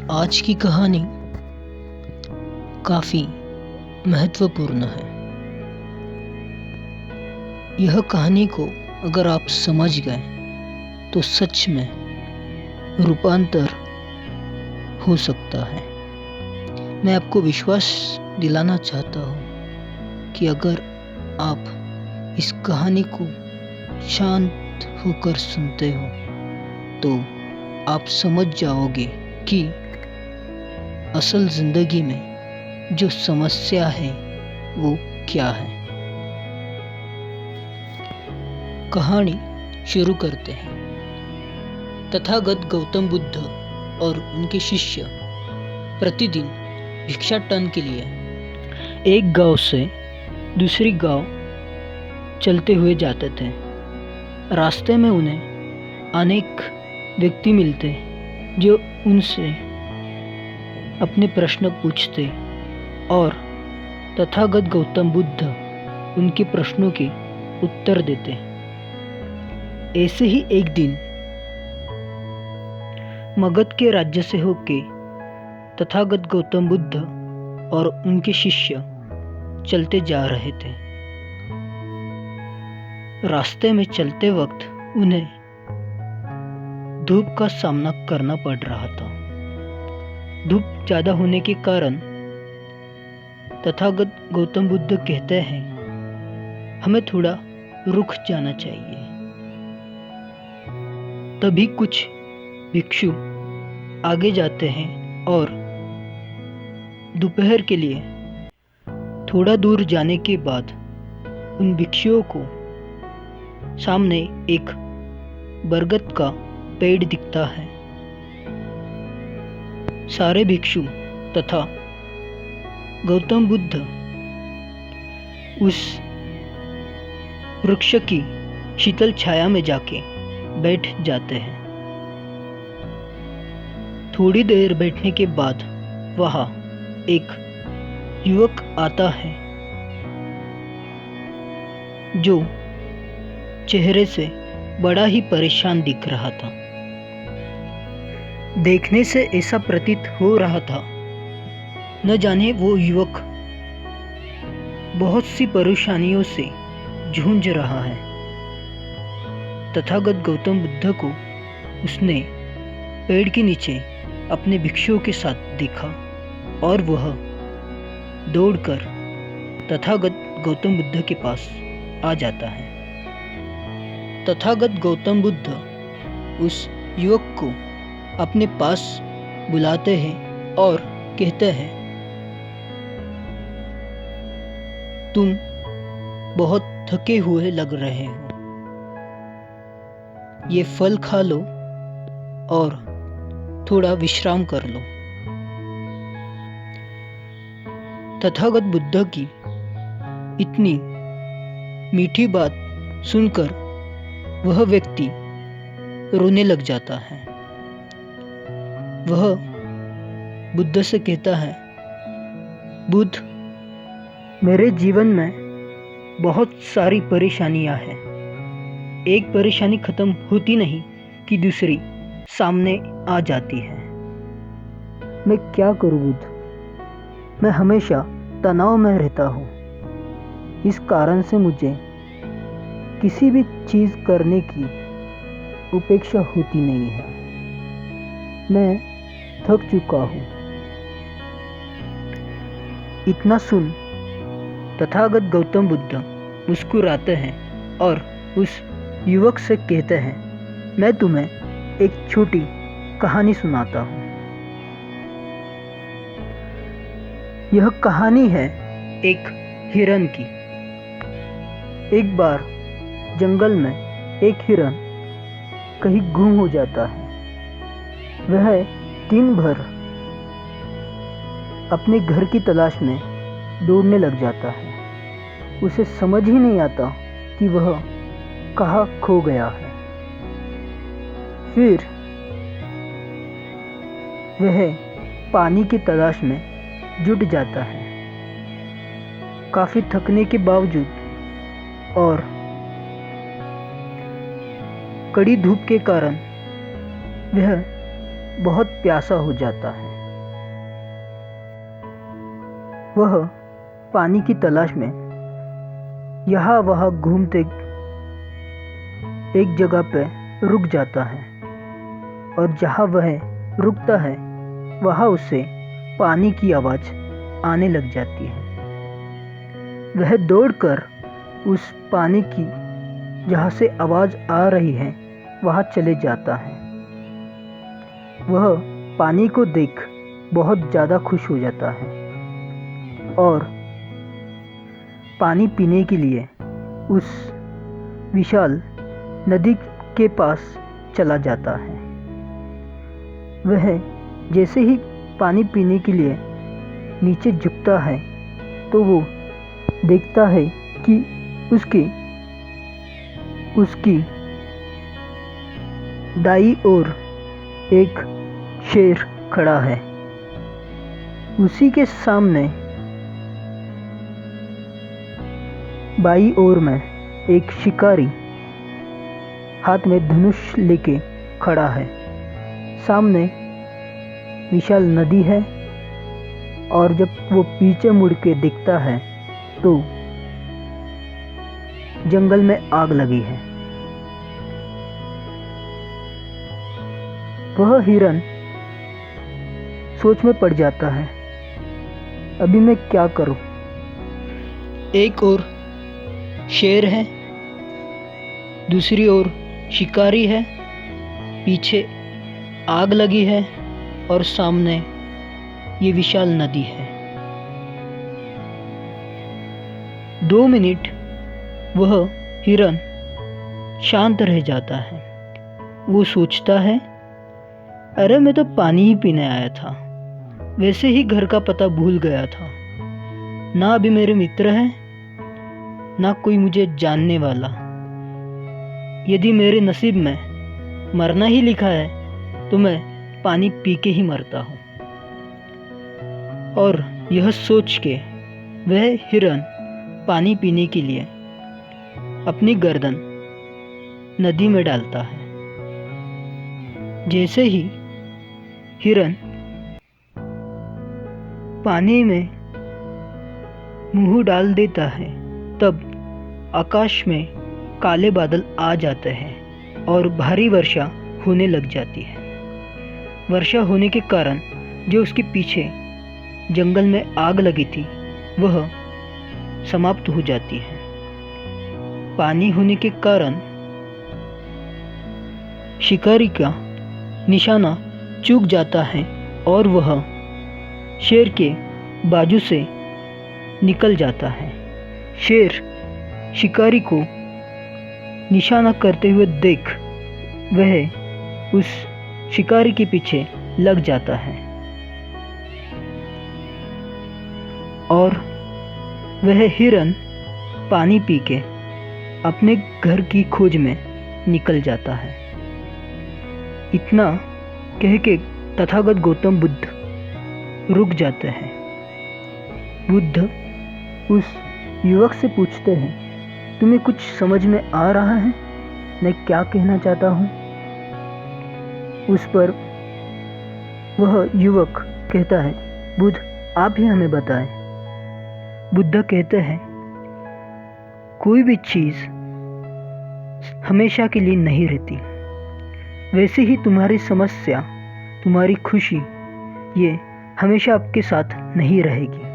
आज की कहानी काफ़ी महत्वपूर्ण है। यह कहानी को अगर आप समझ गए तो सच में रूपांतर हो सकता है। मैं आपको विश्वास दिलाना चाहता हूँ कि अगर आप इस कहानी को शांत होकर सुनते हो तो आप समझ जाओगे कि असल ज़िंदगी में जो समस्या है वो क्या है। कहानी शुरू करते हैं। तथागत गौतम बुद्ध और उनके शिष्य प्रतिदिन भिक्षाटन के लिए एक गांव से दूसरी गांव चलते हुए जाते थे। रास्ते में उन्हें अनेक व्यक्ति मिलते जो उनसे अपने प्रश्न पूछते और तथागत गौतम बुद्ध उनके प्रश्नों के उत्तर देते। ऐसे ही एक दिन मगध के राज्य से होके तथागत गौतम बुद्ध और उनके शिष्य चलते जा रहे थे। रास्ते में चलते वक्त उन्हें धूप का सामना करना पड़ रहा था। धूप ज़्यादा होने के कारण तथागत गौतम बुद्ध कहते हैं, हमें थोड़ा रुक जाना चाहिए। तभी कुछ भिक्षु आगे जाते हैं और दोपहर के लिए थोड़ा दूर जाने के बाद उन भिक्षुओं को सामने एक बरगद का पेड़ दिखता है। सारे भिक्षु तथा गौतम बुद्ध उस वृक्ष की शीतल छाया में जाके बैठ जाते हैं। थोड़ी देर बैठने के बाद वहाँ एक युवक आता है जो चेहरे से बड़ा ही परेशान दिख रहा था। देखने से ऐसा प्रतीत हो रहा था न जाने वो युवक बहुत सी परेशानियों से जूझ रहा है। तथागत गौतम बुद्ध को उसने पेड़ के नीचे अपने भिक्षुओं के साथ देखा और वह दौड़कर तथागत गौतम बुद्ध के पास आ जाता है। तथागत गौतम बुद्ध उस युवक को अपने पास बुलाते हैं और कहते हैं, तुम बहुत थके हुए लग रहे हो, ये फल खा लो और थोड़ा विश्राम कर लो। तथागत बुद्ध की इतनी मीठी बात सुनकर वह व्यक्ति रोने लग जाता है। वह बुद्ध से कहता है, बुद्ध, मेरे जीवन में बहुत सारी परेशानियां हैं। एक परेशानी खत्म होती नहीं कि दूसरी सामने आ जाती है। मैं क्या करूं बुद्ध? मैं हमेशा तनाव में रहता हूं। इस कारण से मुझे किसी भी चीज़ करने की उपेक्षा होती नहीं है। मैं थक चुका हूँ। इतना सुन तथागत गौतम बुद्ध मुस्कुराते हैं और उस युवक से कहते हैं, मैं तुम्हें एक छोटी कहानी सुनाता हूँ। यह कहानी है एक हिरन की। एक बार जंगल में एक हिरन कहीं गुम हो जाता है। वह दिन भर अपने घर की तलाश में दौड़ने लग जाता है। उसे समझ ही नहीं आता कि वह कहाँ खो गया है। फिर वह पानी की तलाश में जुट जाता है। काफ़ी थकने के बावजूद और कड़ी धूप के कारण वह बहुत प्यासा हो जाता है। वह पानी की तलाश में यहाँ वहाँ घूमते एक जगह पर रुक जाता है और जहाँ वह रुकता है वहाँ उसे पानी की आवाज़ आने लग जाती है। वह दौड़कर उस पानी की जहाँ से आवाज़ आ रही है वहाँ चले जाता है। वह पानी को देख बहुत ज़्यादा खुश हो जाता है और पानी पीने के लिए उस विशाल नदी के पास चला जाता है। वह जैसे ही पानी पीने के लिए नीचे झुकता है तो वो देखता है कि उसकी दाईं ओर एक शेर खड़ा है। उसी के सामने बाईं ओर में एक शिकारी हाथ में धनुष लेके खड़ा है। सामने विशाल नदी है और जब वो पीछे मुड़ के देखता है तो जंगल में आग लगी है। वह हिरन सोच में पड़ जाता है, अभी मैं क्या करूं? एक ओर शेर है, दूसरी ओर शिकारी है, पीछे आग लगी है और सामने ये विशाल नदी है। 2 मिनट वह हिरन शांत रह जाता है। वो सोचता है, अरे मैं तो पानी ही पीने आया था, वैसे ही घर का पता भूल गया था। ना अभी मेरे मित्र हैं, ना कोई मुझे जानने वाला। यदि मेरे नसीब में मरना ही लिखा है तो मैं पानी पी के ही मरता हूँ। और यह सोच के वह हिरन पानी पीने के लिए अपनी गर्दन नदी में डालता है। जैसे ही हिरन पानी में मुंह डाल देता है तब आकाश में काले बादल आ जाते हैं और भारी वर्षा होने लग जाती है। वर्षा होने के कारण जो उसके पीछे जंगल में आग लगी थी वह समाप्त हो जाती है। पानी होने के कारण शिकारी का निशाना चूक जाता है और वह शेर के बाजू से निकल जाता है। शेर शिकारी को निशाना करते हुए देख वह उस शिकारी के पीछे लग जाता है और वह हिरन पानी पी के अपने घर की खोज में निकल जाता है। इतना कह के तथागत गौतम बुद्ध रुक जाते हैं। बुद्ध उस युवक से पूछते हैं, तुम्हें कुछ समझ में आ रहा है मैं क्या कहना चाहता हूँ? उस पर वह युवक कहता है, बुद्ध आप ही हमें बताएं। बुद्ध कहते हैं, कोई भी चीज़ हमेशा के लिए नहीं रहती। वैसे ही तुम्हारी समस्या, तुम्हारी खुशी ये हमेशा आपके साथ नहीं रहेगी।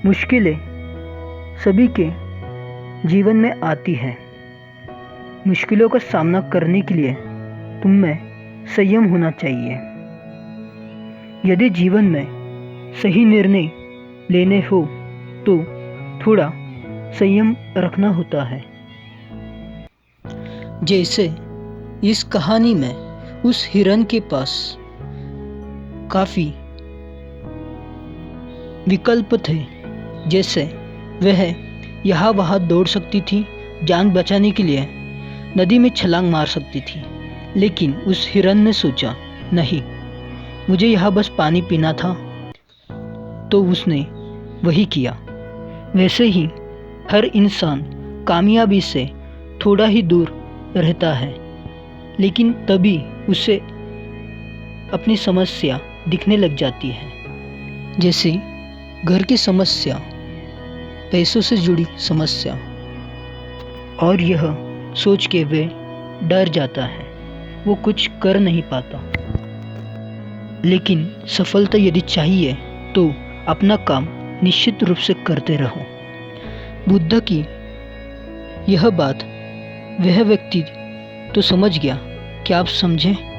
मुश्किलें सभी के जीवन में आती है। मुश्किलों का सामना करने के लिए तुम में संयम होना चाहिए। यदि जीवन में सही निर्णय लेने हो तो थोड़ा संयम रखना होता है। जैसे इस कहानी में उस हिरन के पास काफ़ी विकल्प थे। जैसे वह यहाँ वहाँ दौड़ सकती थी, जान बचाने के लिए नदी में छलांग मार सकती थी, लेकिन उस हिरन ने सोचा, नहीं, मुझे यहाँ बस पानी पीना था, तो उसने वही किया। वैसे ही हर इंसान कामयाबी से थोड़ा ही दूर रहता है, लेकिन तभी उसे अपनी समस्या दिखने लग जाती है। जैसे घर की समस्या, पैसों से जुड़ी समस्या, और यह सोच के वे डर जाता है, वो कुछ कर नहीं पाता। लेकिन सफलता यदि चाहिए तो अपना काम निश्चित रूप से करते रहो। बुद्ध की यह बात वह व्यक्ति तो समझ गया, क्या आप समझें?